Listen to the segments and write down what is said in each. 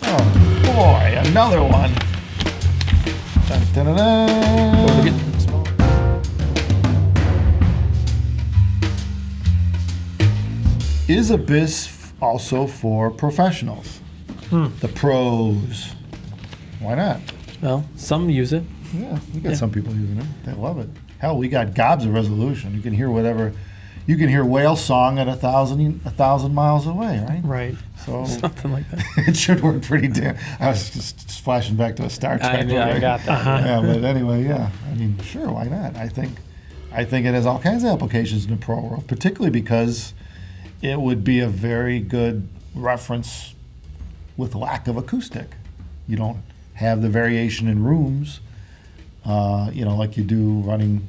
Oh boy, another one. Dun, dun, dun, dun. Is Abyss also for professionals? The pros. Why not? Well, some use it. Yeah, we got some people using it. They love it. Hell, we got gobs of resolution. You can hear whatever. You can hear whale song at 1,000 miles away, right? Right. So Something like that. it should work pretty damn. I was just flashing back to a Star Trek. I got that. Yeah, but anyway, yeah. I mean, sure, why not? I think it has all kinds of applications in the pro world, particularly because it would be a very good reference with lack of acoustic. You don't have the variation in rooms, like you do running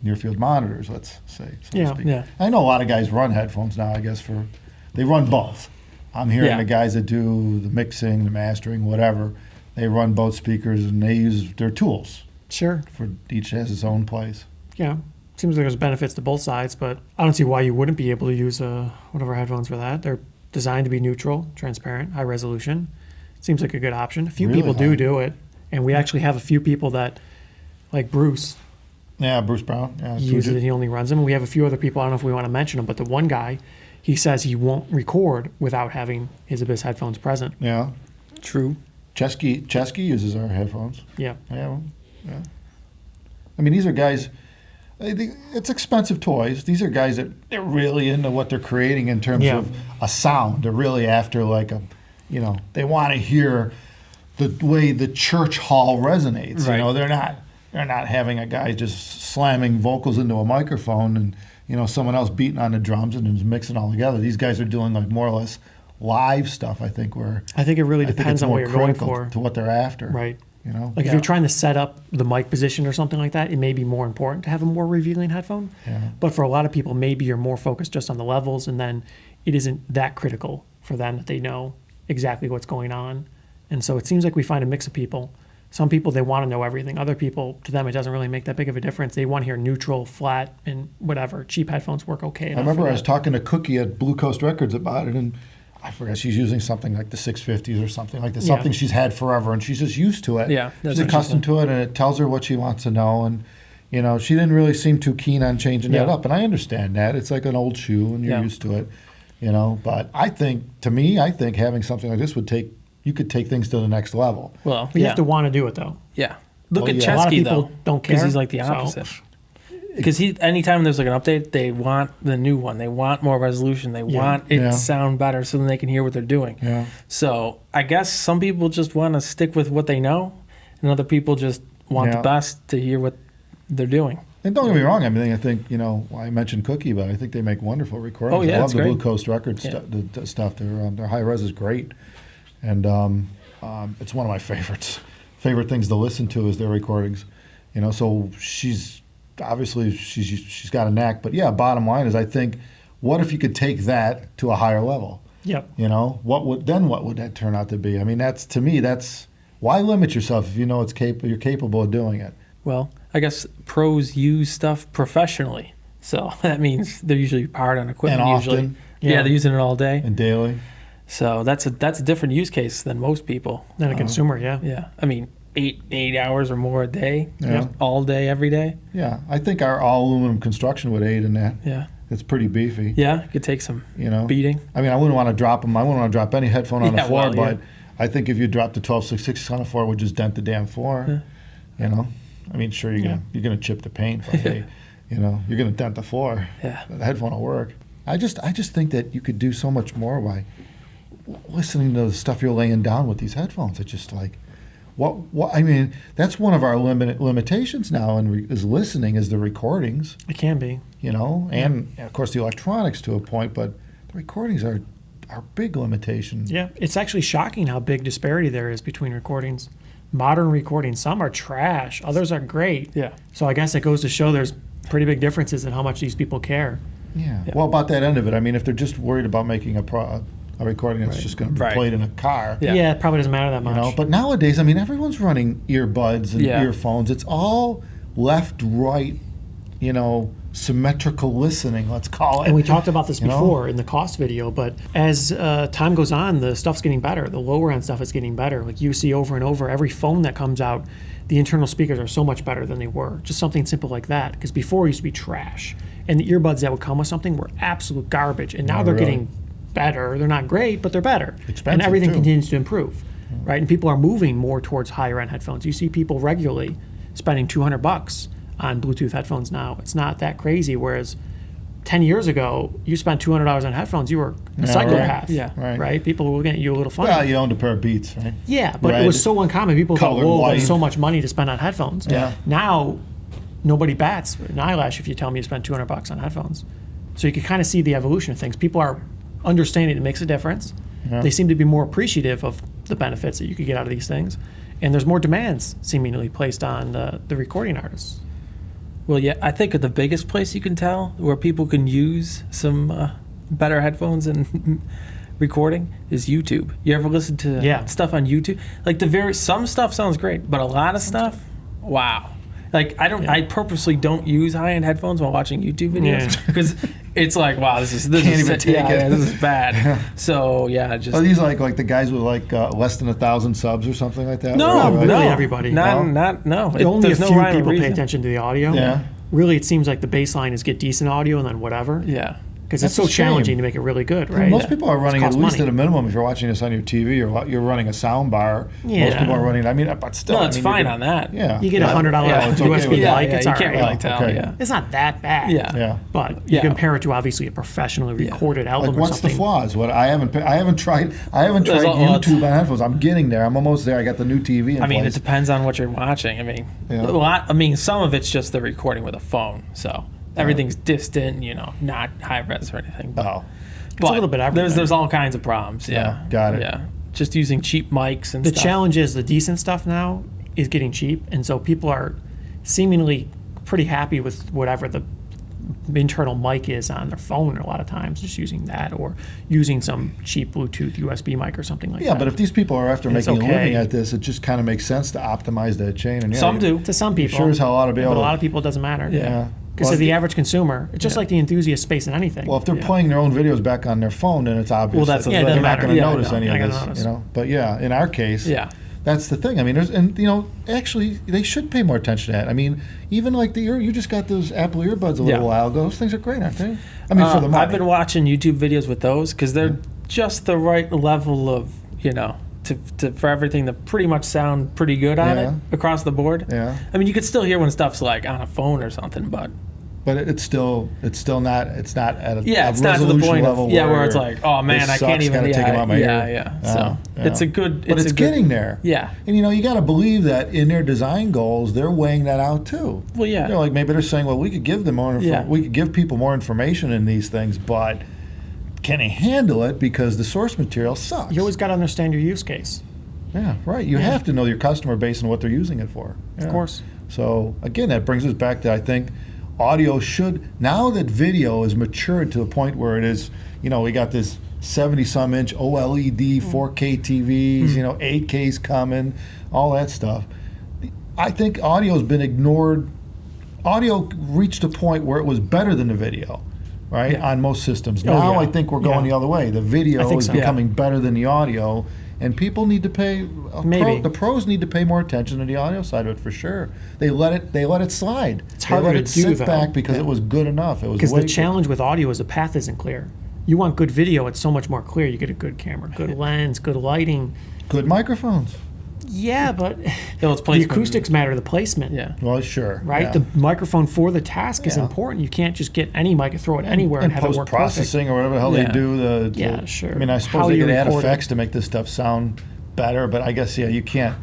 near field monitors, let's say, so to speak. Yeah. I know a lot of guys run headphones now, I guess, they run both. I'm hearing the guys that do the mixing, the mastering, whatever, they run both speakers and they use their tools. Sure. For each has its own place. Yeah. Seems like there's benefits to both sides, but I don't see why you wouldn't be able to use whatever headphones for that. They're designed to be neutral, transparent, high resolution. Seems like a good option. A few Really people do it, and we actually have a few people that, like Bruce. Yeah, Bruce Brown. Yeah, He uses it. He only runs them. We have a few other people. I don't know if we want to mention them, but the one guy, he says he won't record without having his Abyss headphones present. Yeah. True. Chesky uses our headphones. Yeah. Yeah. I mean, these are guys. It's expensive toys. These are guys that they're really into what they're creating in terms of a sound. They're really after they want to hear the way the church hall resonates. Right. They're not having a guy just slamming vocals into a microphone and someone else beating on the drums and just mixing it all together. These guys are doing like more or less live stuff. I think it really depends on what you're going for. To what they're after. Right. If you're trying to set up the mic position or something like that, it may be more important to have a more revealing headphone. Yeah. But for a lot of people, maybe you're more focused just on the levels, and then it isn't that critical for them that they know exactly what's going on. And so it seems like we find a mix of people. Some people, they want to know everything. Other people, to them, it doesn't really make that big of a difference. They want to hear neutral, flat, and whatever. Cheap headphones work okay. I remember I was talking to Cookie at Blue Coast Records about it, and I forget, she's using something like the 650s or something like that, something she's had forever, and she's just used to it. Yeah, she's accustomed to it, and it tells her what she wants to know. And she didn't really seem too keen on changing that up, and I understand that. It's like an old shoe, and you're used to it. But I think having something like this you could take things to the next level. Well, you have to want to do it though. Yeah. Look at a lot of Chesky people though, don't care. because he's like the opposite. Because anytime there's like an update, they want the new one. They want more resolution. They want it to sound better so then they can hear what they're doing. Yeah. So I guess some people just want to stick with what they know, and other people just want the best to hear what they're doing. And don't get me wrong. I mean, I think I mentioned Cookie, but I think they make wonderful recordings. Oh yeah, I love the great. Blue Coast Records stuff. Their high res is great, and it's one of my favorite things to listen to is their recordings. So she's got a knack. But yeah, bottom line is, I think, what if you could take that to a higher level? Yep. What would that turn out to be? I mean, that's why limit yourself if you know you're capable of doing it. Well, I guess pros use stuff professionally, so that means they're usually powered on equipment. And usually. often. Yeah, they're using it all day and daily. So that's a different use case than most people. Than a consumer, yeah. Yeah, I mean, 8 hours or more a day, Yeah. all day, every day. Yeah, I think our all aluminum construction would aid in that. Yeah. It's pretty beefy. Yeah, it could take some beating. I mean, I wouldn't want to drop them. I wouldn't want to drop any headphone on the floor, well, but I think if you dropped the 1266 on the floor, it would just dent the damn floor. Yeah. I mean, sure, you're gonna chip the paint, but hey, you're gonna dent the floor. Yeah. The headphone will work. I just think that you could do so much more by listening to the stuff you're laying down with these headphones. It's just like, what I mean, that's one of our limitations now is listening, is the recordings. It can be. And of course the electronics to a point, but the recordings are big limitations. Yeah, it's actually shocking how big disparity there is between recordings. Modern recordings, some are trash, others are great. Yeah. So I guess it goes to show there's pretty big differences in how much these people care. Yeah. Well, about that end of it, I mean, if they're just worried about making a recording that's just going to be played in a car. Yeah, it probably doesn't matter that much. But nowadays, I mean, everyone's running earbuds and earphones. It's all left, right, symmetrical listening, let's call it. And we talked about this You know? before in the cost video, but as time goes on, the stuff's getting better. The lower end stuff is getting better. Like you see over and over, every phone that comes out, the internal speakers are so much better than they were. Just something simple like that. Because before it used to be trash. And the earbuds that would come with something were absolute garbage. And now Oh, they're really? getting better. They're not great, but they're better. Expensive, and everything too. continues to improve. Right? And people are moving more towards higher end headphones. You see people regularly spending $200 on Bluetooth headphones now. It's not that crazy. Whereas 10 years ago, you spent $200 on headphones, you were a Yeah, psychopath. right. Yeah. Right. People were looking at you a little funny. Well, you owned a pair of Beats, right? Yeah, but it Red, was so uncommon. People thought, colored whoa, white. there's so much money to spend on headphones. Yeah. Now, nobody bats an eyelash if you tell me you spent $200 on headphones. So you can kind of see the evolution of things. People are understanding it makes a difference. Yeah. They seem to be more appreciative of the benefits that you could get out of these things. And there's more demands seemingly placed on the recording artists. Well, yeah, I think the biggest place you can tell where people can use some better headphones and recording is YouTube. You ever listen to stuff on YouTube? Like some stuff sounds great, but a lot of stuff, wow. Like I purposely don't use high-end headphones while watching YouTube videos because it's like, wow, this is Can't even take it. this is bad. So just Are these like the guys with less than 1,000 subs or something like that? no, really no, everybody. no. Only a There's no few rhyme or people pay reason. attention to the audio. Yeah. Really, it seems like the baseline is get decent audio and then whatever. Yeah. Because That's it's so a shame. challenging to make it really good, right? Most people are running, at costs least money. at a minimum, if you're watching this on your TV or you're running a sound bar. Yeah. Most people are running, but still. No, it's fine on that. Yeah. You get a $100 it's okay USB with that. mic, it's you all can't right. really tell. Okay. Yeah. It's not that bad. Yeah. But you Yeah. compare it to obviously a professionally recorded album Like, or what's the something. flaws? What I haven't tried There's a lot. YouTube on headphones. I'm getting there. I'm almost there. I got the new TV in I mean, place. it depends on what you're watching. I mean, Yeah. a lot. I mean, some of it's just the recording with a phone, so everything's distant. Not high res or anything. But, a little bit everything. there's all kinds of problems. Yeah, got it. Yeah, just using cheap mics and The stuff. challenge is the decent stuff now is getting cheap, and so people are seemingly pretty happy with whatever the internal mic is on their phone a lot of times, just using that or using some cheap Bluetooth USB mic or something like that. Yeah, but if these people are after It's making a okay. living at this, it just kind of makes sense to optimize that chain. And Some do. to some people, sure as hell ought to be able but a to- lot of people it doesn't matter. Yeah. Because Well, to the average consumer, it's just like the enthusiast space in anything. Well, if they're playing their own videos back on their phone, then it's obvious. Well, that's that Yeah, it they're doesn't not matter. going to Yeah, notice no, any you're of not this, gonna notice. But yeah, in our case, Yeah. that's the thing. I mean, actually, they should pay more attention to that. I mean, even like you just got those Apple earbuds a little while ago. Those things are great, aren't they? I mean, for the money. I've been watching YouTube videos with those because they're just the right level of for everything to pretty much sound pretty good on Yeah. it across the board. Yeah. I mean, you could still hear when stuff's like on a phone or something, but But it's still not at a it's not to the resolution point level of where it's like, oh man, this I can't sucks, even. gotta take 'em out my ear. Yeah. Oh, So yeah. it's a good. But it's a good- getting there. Yeah. And you got to believe that in their design goals, they're weighing that out too. Well, yeah. Like maybe they're saying, well, we could give them more. Yeah. We could give people more information in these things, but can they handle it because the source material sucks? you always got to understand your use case. Yeah, right. You have to know your customer base and what they're using it for. Yeah. Of course. So again, that brings us back to, I think, audio should, now that video is matured to the point where it is, we got this 70-some inch OLED 4K TVs, 8K's coming, all that stuff. I think audio's been ignored. Audio reached a point where it was better than the video, right, on most systems. Now yeah. I think we're going Yeah. the other way. The video think is so. becoming better than the audio. And people need to pay. Maybe. The pros need to pay more attention to the audio side of it for sure. They let it slide. It's harder they let to it do, sit though. back because it was good enough. It was Because way the challenge with audio is the path isn't clear. You want good video, it's so much more clear. You get a good camera, good lens, good lighting. good microphones. Yeah, but it's the placement. acoustics matter, the placement. Yeah. Well, sure. Right? yeah. The microphone for the task is Yeah. important. You can't just get any mic and throw it anywhere and, and have it work perfect. post-processing or whatever the hell Yeah. they do. Yeah, sure. I mean, I How suppose they you could add record it. effects to make this stuff sound better, but I guess, you can't.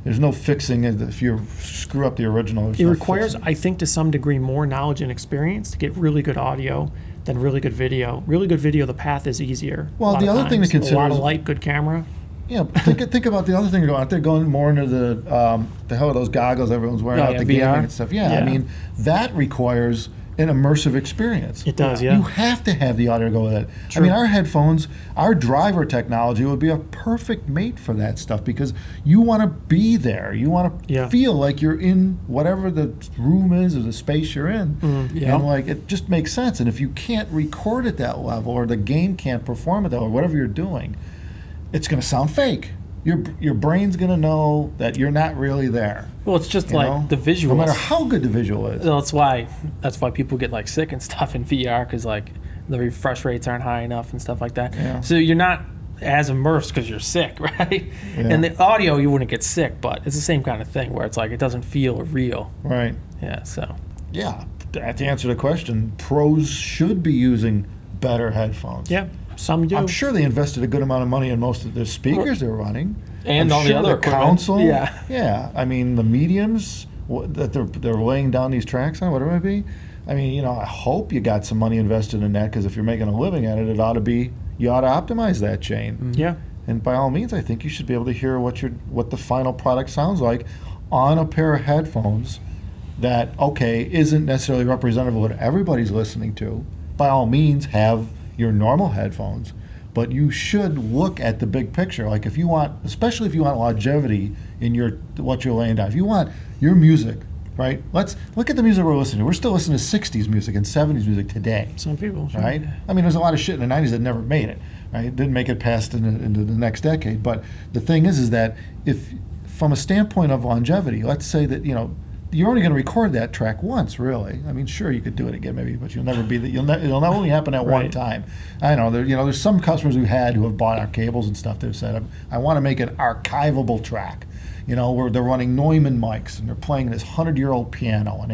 There's no fixing it if you screw up the original. there's It no requires, fixing I think, to some degree, more knowledge and experience to get really good audio than really good video. Really good video, the path is easier. Well, a lot the of other thing to times. consider a lot is- of light, good camera. Yeah, but think about the other thing going. Aren't they going more into the hell are those goggles everyone's wearing Oh, out yeah, the VR? gaming and stuff? Yeah, I Yeah. mean that requires an immersive experience. It does, yeah. You have to have the audio go with it. True. I mean, our headphones, our driver technology would be a perfect mate for that stuff because you want to be there. You want to feel like you're in whatever the room is or the space you're in. And like, it just makes sense. And if you can't record at that level or the game can't perform at that level, whatever you're doing, it's going to sound fake. Your brain's going to know that you're not really there. Well, it's just like the visuals. No matter how good the visual is. Well, that's why people get like sick and stuff in VR because like the refresh rates aren't high enough and stuff like that. Yeah. So you're not as immersed because you're sick, right? Yeah. And the audio, you wouldn't get sick, but it's the same kind of thing where it's like it doesn't feel real. Right. Yeah, so. Yeah. To answer the question, pros should be using better headphones. Yeah. Some do. I'm sure they invested a good amount of money in most of the speakers they're running. And I'm all sure the other console. Yeah. Yeah. I mean, the mediums that they're laying down these tracks on, whatever it may be. I mean, I hope you got some money invested in that because if you're making a living at it, you ought to optimize that chain. Mm-hmm. Yeah. And by all means, I think you should be able to hear what the final product sounds like on a pair of headphones that, isn't necessarily representative of what everybody's listening to. By all means, have your normal headphones, but you should look at the big picture. Like especially if you want longevity in what you're laying down. If you want your music, right? Let's look at the music we're listening to. We're still listening to 60s music and 70s music today. Some people, sure. Right? I mean, there's a lot of shit in the 90s that never made it, right? It didn't make it past into the next decade. But the thing is that if, from a standpoint of longevity, let's say that, you're only going to record that track once, really. I mean, sure, you could do it again, maybe, but you'll never be it'll only happen at one time. I know there's some customers who have bought our cables and stuff. They've said, I want to make an archivable track, where they're running Neumann mics and they're playing this 100-year-old piano, and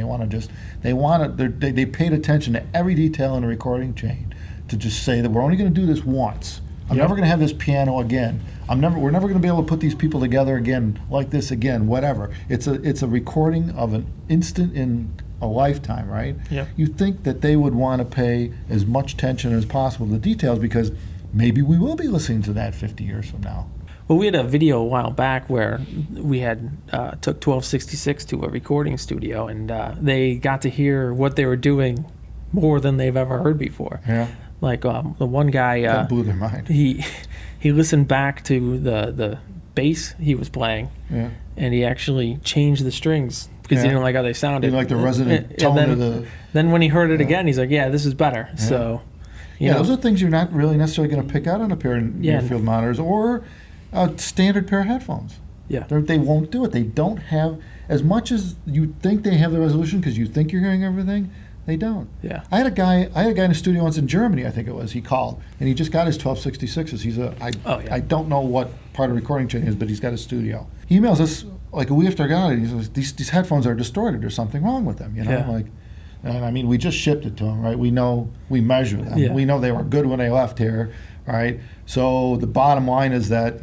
they paid attention to every detail in the recording chain to just say that we're only going to do this once. I'm never going to have this piano again. We're never going to be able to put these people together again like this again. Whatever. It's a recording of an instant in a lifetime, right? Yeah. You think that they would want to pay as much attention as possible to the details because maybe we will be listening to that 50 years from now. Well, we had a video a while back where we had took 1266 to a recording studio, and they got to hear what they were doing more than they've ever heard before. Yeah. Like the one guy, that blew their mind. He listened back to the bass he was playing, and he actually changed the strings because he didn't like how they sounded. He liked the resonant tone of the. Then when he heard it again, he's like, "Yeah, this is better." Yeah. So, those are things you're not really necessarily going to pick out on a pair of near-field monitors or a standard pair of headphones. Yeah, they won't do it. They don't have as much as you think they have the resolution because you think you're hearing everything. They don't. Yeah. I had a guy in a studio once in Germany, I think it was. He called and he just got his 1266s. I don't know what part of recording chain he is, but he's got a studio. He emails us like a week after I got it. He says these headphones are distorted. There's something wrong with them. And I mean, we just shipped it to him, right? We know, we measure them. Yeah. We know they were good when they left here, right? So the bottom line is that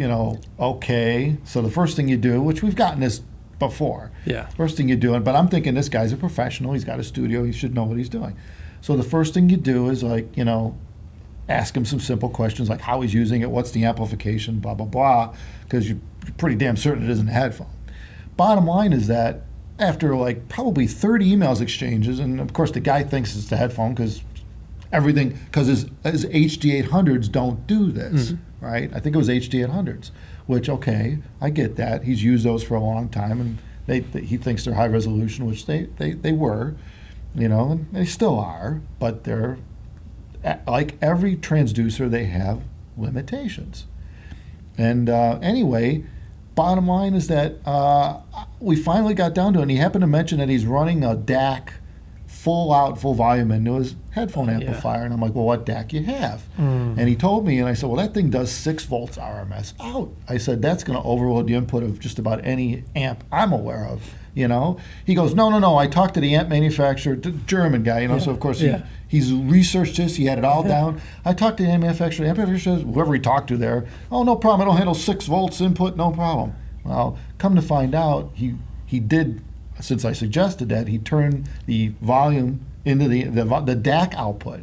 So the first thing you do, which we've gotten this before. Yeah. First thing you do, but I'm thinking this guy's a professional. He's got a studio. He should know what he's doing. So the first thing you do is ask him some simple questions like how he's using it, what's the amplification, blah, blah, blah, because you're pretty damn certain it isn't a headphone. Bottom line is that after probably 30 emails exchanges, and of course the guy thinks it's the headphone because his HD 800s don't do this, right? I think it was HD 800s. Which, I get that. He's used those for a long time, and he thinks they're high resolution, which they were, and they still are, but they're, like every transducer, they have limitations. And anyway, bottom line is that we finally got down to it, and he happened to mention that he's running a DAC full volume into his headphone amplifier, and I'm like, well, what DAC you have? And he told me, and I said, well, that thing does 6 volts RMS out. I said, that's going to overload the input of just about any amp I'm aware of, He goes, no, I talked to the amp manufacturer, the German guy, so of course he's researched this, he had it all down. I talked to the amp manufacturer, says, whoever he talked to there, oh, no problem, it'll handle 6 volts input, no problem. Well, come to find out, he did. Since I suggested that, he turned the volume into the DAC output,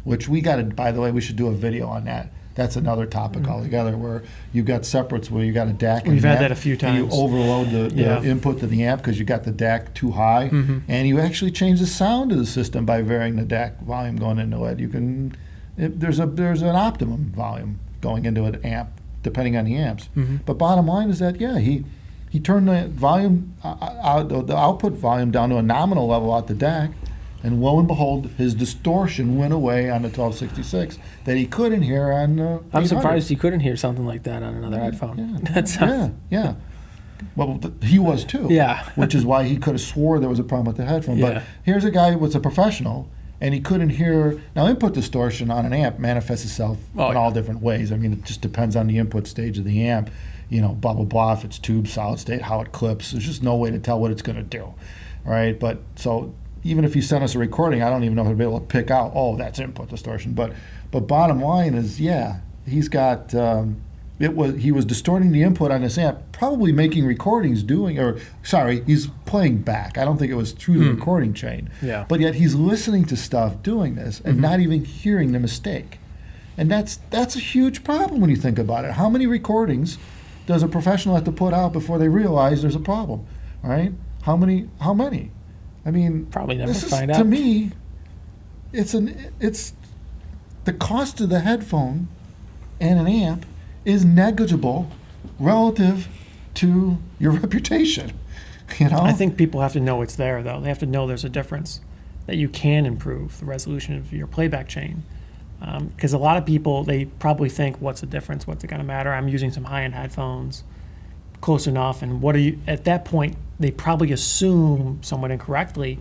which we got to, by the way, we should do a video on that. that's another topic altogether, where you've got separates where you got a DAC and We've had amp, that a few and times. you overload the input to the amp because you got the DAC too high, and you actually change the sound of the system by varying the DAC volume going into it. You can there's an optimum volume going into an amp depending on the amps. But bottom line is that he turned the volume the output volume down to a nominal level out the DAC. And lo and behold, his distortion went away on the 1266 that he couldn't hear on. I'm surprised you couldn't hear something like that on another headphone. Yeah. Well, he was too. Yeah. Which is why he could have swore there was a problem with the headphone. Yeah. But here's a guy who was a professional, and he couldn't hear. Now, input distortion on an amp manifests itself in all different ways. I mean, it just depends on the input stage of the amp. Blah, blah, blah, if it's tube, solid state, how it clips. There's just no way to tell what it's going to do. All right? But so even if you send us a recording, I don't even know if he'll be able to pick out, that's input distortion. But bottom line is, he's got, he was distorting the input on this amp, probably making recordings he's playing back. I don't think it was through the recording chain. Yeah. But yet he's listening to stuff doing this and not even hearing the mistake. And that's a huge problem when you think about it. How many recordings does a professional have to put out before they realize there's a problem, right? How many? I mean, probably never find out. To me, it's the cost of the headphone and an amp is negligible relative to your reputation. I think people have to know it's there, though. They have to know there's a difference, that you can improve the resolution of your playback chain. Because a lot of people, they probably think, what's the difference? What's it going to matter? I'm using some high-end headphones, close enough. And at that point, they probably assume, somewhat incorrectly,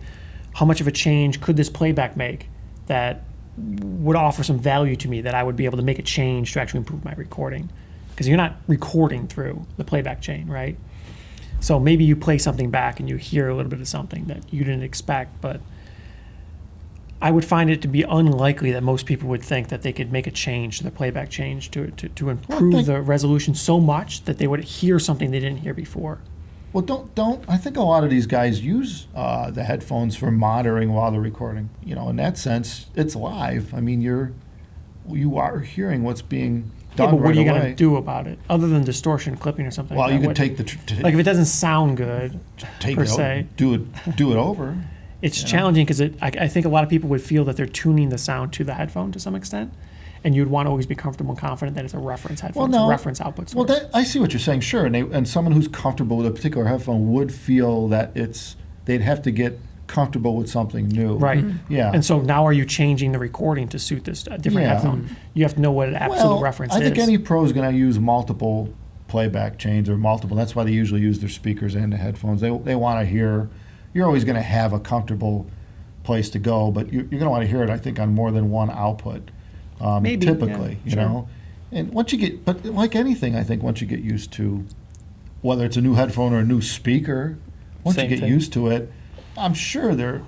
how much of a change could this playback make that would offer some value to me, that I would be able to make a change to actually improve my recording. Because you're not recording through the playback chain, right? So maybe you play something back and you hear a little bit of something that you didn't expect, but I would find it to be unlikely that most people would think that they could make a change to the playback change to improve the resolution so much that they would hear something they didn't hear before. Well, don't. I think a lot of these guys use the headphones for monitoring while they're recording. In that sense, it's live. I mean, you are hearing what's being done. But what are you going to do about it, other than distortion, clipping, or something? Well, like that? You can take like if it doesn't sound good, per se, do it over. It's challenging because I think a lot of people would feel that they're tuning the sound to the headphone to some extent. And you'd want to always be comfortable and confident that it's a reference headphone, it's a reference output source. Well, I see what you're saying, sure. And someone who's comfortable with a particular headphone would feel that they'd have to get comfortable with something new. Right. Yeah. And so now are you changing the recording to suit this different headphone? You have to know what an absolute reference is. I think any pro is going to use multiple playback chains or multiple. That's why they usually use their speakers and the headphones. They want to hear. You're always going to have a comfortable place to go, but you're going to want to hear it, I think, on more than one output. Maybe, typically, you know, and once you get, but like anything, I think once you get used to, whether it's a new headphone or a new speaker, once you get used to it, I'm sure they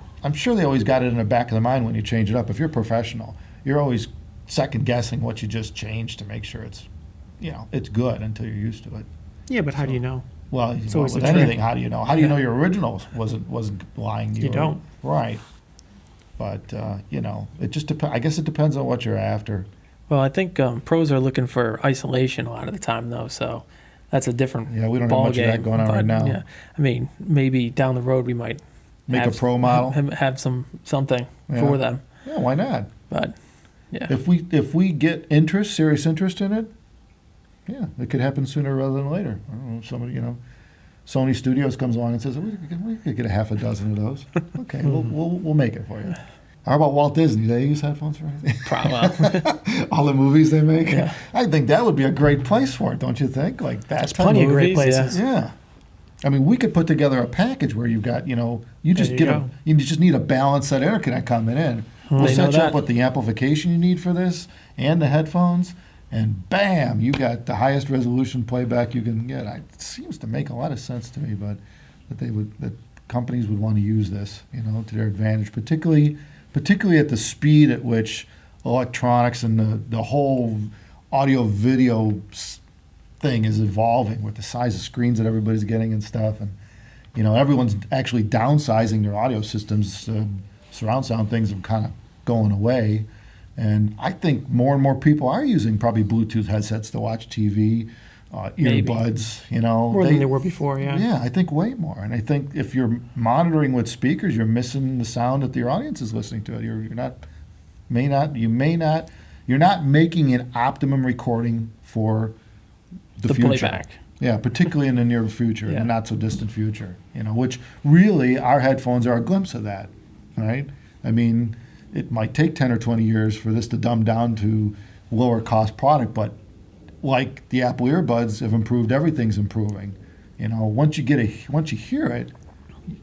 always got it in the back of the mind when you change it up. If you're professional, you're always second guessing what you just changed to make sure it's good until you're used to it. Yeah, but how do you know? Well, with anything, how do you know? How do you know your original wasn't lying to you? You don't. Right. But, it just depends. I guess it depends on what you're after. Well, I think pros are looking for isolation a lot of the time, though, so that's a different we don't have much of that going on right now. Yeah, I mean, maybe down the road we might make a pro model, have something for them. Yeah, why not? But yeah, if we get serious interest in it, it could happen sooner rather than later. I don't know, somebody, Sony Studios comes along and says, we could get a half a dozen of those. Okay, we'll make it for you. How about Walt Disney? Do they use headphones for anything? Probably. All the movies they make? Yeah. I think that would be a great place for it, don't you think? Like that's plenty of great places. Yeah. I mean, we could put together a package where you've got, you just need a balanced set interconnect coming in. We'll set you up with the amplification you need for this and the headphones. And bam, you got the highest resolution playback you can get. It seems to make a lot of sense to me, but that companies would want to use this, to their advantage, particularly at the speed at which electronics and the whole audio video thing is evolving with the size of screens that everybody's getting and stuff, and everyone's actually downsizing their audio systems. Surround sound things are kind of going away. And I think more and more people are using probably Bluetooth headsets to watch TV, earbuds, More than they were before, yeah. Yeah, I think way more. And I think if you're monitoring with speakers, you're missing the sound that your audience is listening to. You're not making an optimum recording for the future. Playback. Yeah, particularly in the near future, the not so distant future, which really our headphones are a glimpse of that, right? I mean, it might take 10 or 20 years for this to dumb down to lower cost product, but like the Apple earbuds have improved, everything's improving. Once you hear it,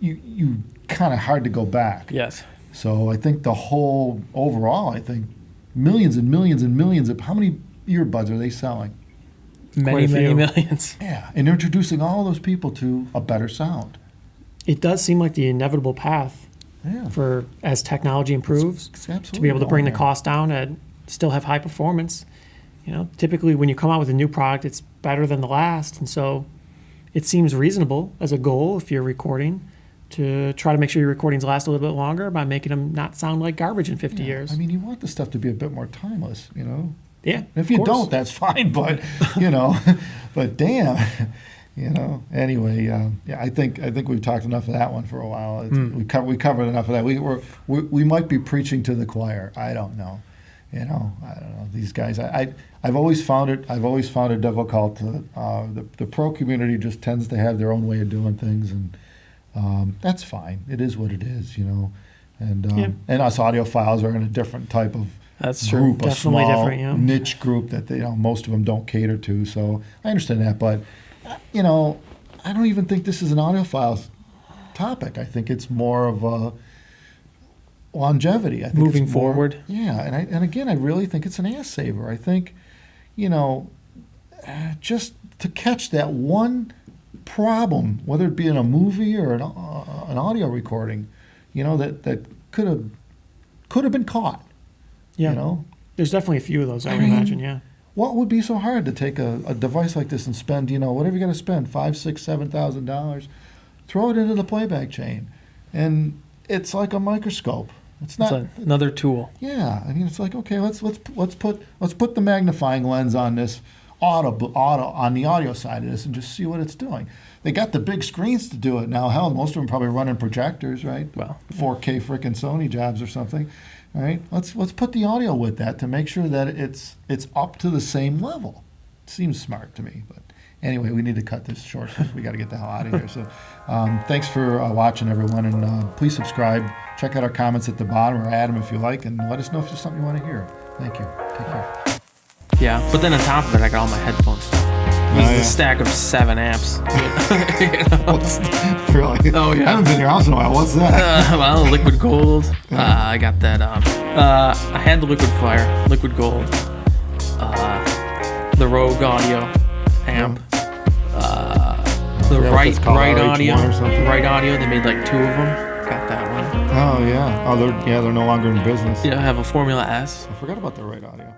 you kind of hard to go back. Yes. So I think overall, I think millions and millions and millions of, how many earbuds are they selling? Many millions. Yeah, and introducing all those people to a better sound. It does seem like the inevitable path for as technology improves to be able to bring the cost down and still have high performance. Typically when you come out with a new product, it's better than the last, and so it seems reasonable as a goal if you're recording to try to make sure your recordings last a little bit longer by making them not sound like garbage in 50 years. I mean, you want the stuff to be a bit more timeless, Yeah. And if you don't, that's fine, but but damn, Anyway, I think we've talked enough of that one for a while. We covered enough of that. We might be preaching to the choir. I don't know. I don't know these guys. I've always found it difficult. The pro community just tends to have their own way of doing things, and that's fine. It is what it is, And us audiophiles are in a different type of group, a small niche group that most of them don't cater to. So I understand that, but I don't even think this is an audiophile topic. I think it's more of a longevity. I think moving forward. Yeah, and again, I really think it's an ass saver. I think, just to catch that one problem, whether it be in a movie or an audio recording, that could have been caught. Yeah. There's definitely a few of those, I would imagine, yeah. What would be so hard to take a device like this and spend, whatever you're going to spend, $5,000, $6,000, $7,000, throw it into the playback chain, and it's like a microscope. It's another tool. Yeah, I mean, it's like, okay, let's put the magnifying lens on this on the audio side of this and just see what it's doing. They got the big screens to do it now. Hell, most of them probably running projectors, right? Well, 4K frickin' Sony jobs or something. All right, let's put the audio with that to make sure that it's up to the same level. Seems smart to me, but anyway, we need to cut this short because we got to get the hell out of here. So, thanks for watching, everyone, and please subscribe. Check out our comments at the bottom, or add them if you like, and let us know if there's something you want to hear. Thank you. Take care. Yeah, but then on top of it, I got all my headphones stuff. This is a stack of 7 amps. Really? Oh, yeah. I haven't been to your house in a while. What's that? Well, liquid gold. I got that. I had the liquid fire, liquid gold. The Rogue audio amp. The right audio. They made like 2 of them. Got that one. Oh yeah. They're no longer in business. Yeah, I have a Formula S. I forgot about the right audio.